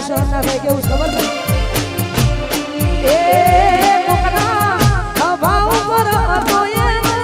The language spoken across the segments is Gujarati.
સહન ના થાય કેવું ખબર છે એ કોકના ખભા ઉપર હતો એનો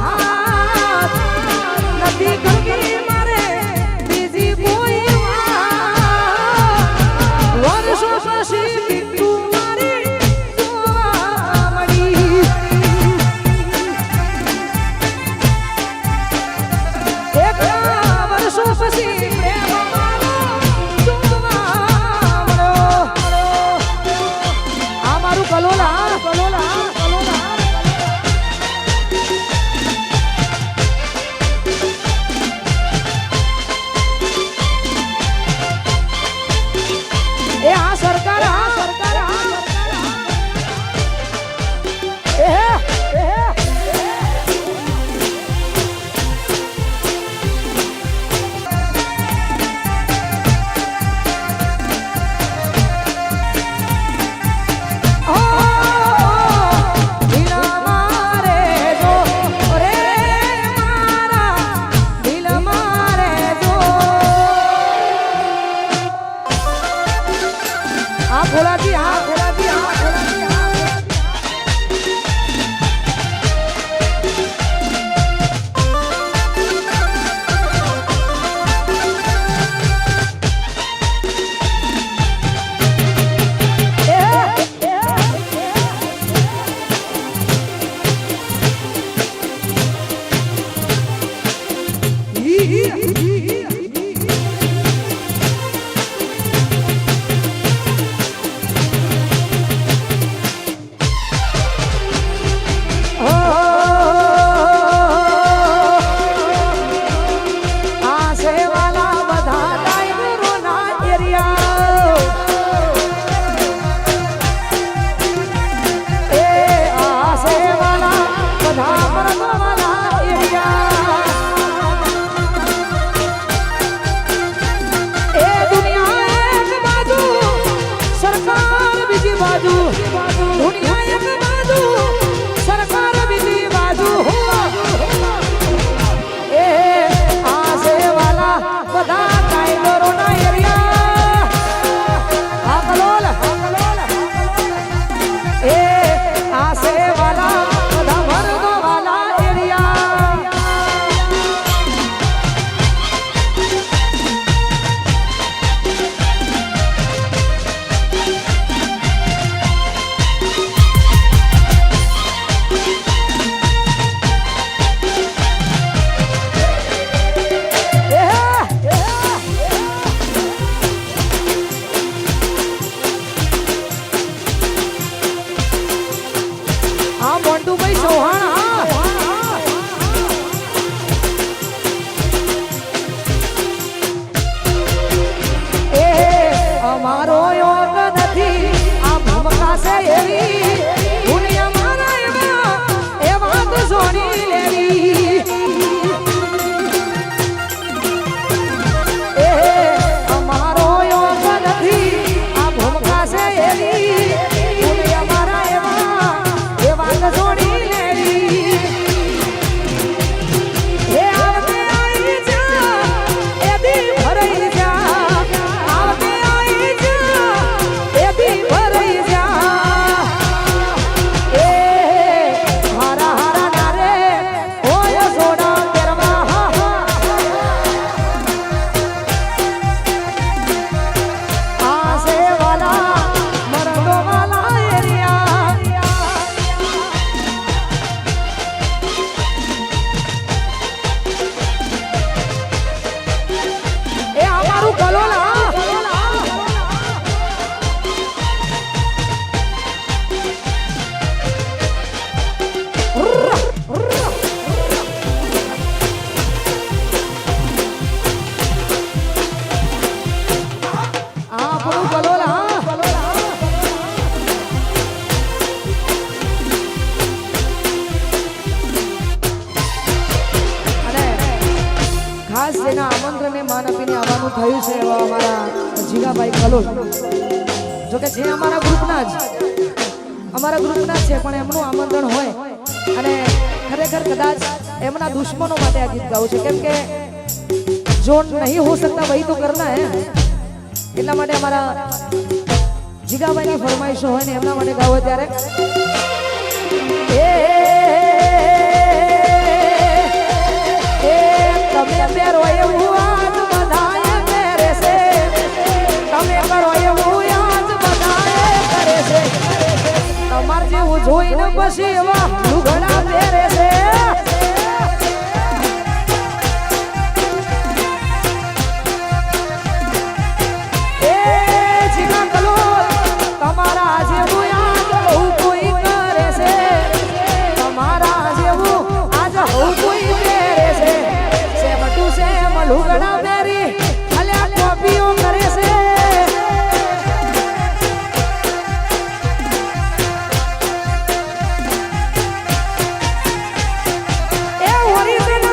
હાથ નથી કરવી મારે બીજી કોઈ વાત વર્ષો પછી તું મારી જોવા મળી એક વર્ષો પછી પ્રેમ મારો જોવા મળ્યો આ મારું કલોલા એ આ સરકાર મારો યોગ નથી આ ભમકાશે એવી દુનિયા મારા એવા એ વાત જોડી લેવી એ અમારો યોગ નથી આ ભમકાશે એવી દુનિયા મારા એવા એ વાત જોડી લેવી એ આવતે આવી જા એ દી ભરાઈ જા ખાસ જેના આમંત્રણને માન આપીને આવવાનું થયું છે એવા અમારા જીગાભાઈ કલોલ જોકે જે અમારા ગ્રુપના જ છે પણ એમનું આમંત્રણ હોય અને ખરેખર કદાચ એમના દુશ્મનો માટે આ ગીત ગાવું છે કેમ કે જો નહીં હો सकता वही तो करना है એટલા માટે અમારા જીગાભાઈની ફરમાઈશો હોય ને એમના માટે ગાવો ત્યારે તમે પહેરો એવું આજ બધાએ પહેરે છે તમે કરો એવું આજ બધાએ કરે છે તમાર જેવું જોઈને પછી એવા લુગડા પહેરે છે તમારા જેવું આજ હું કોઈ કરે છે તમારા જેવું આજ હું કોઈ પહેરે છે સેવટું છે મલુગડા પહેરી અલ્યા કોપીઓ કરે છે એ ઓરિજિનલ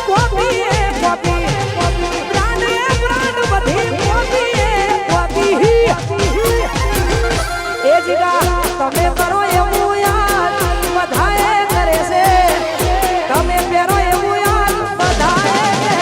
કોપી બ્રાન્ડ બધી કોપી એ જીગા તમે કરો એવું યાદ બધાએ કરે છે તમે પહેરો એવું યાદ બધાએ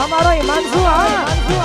અમારો હિમાંશુ હા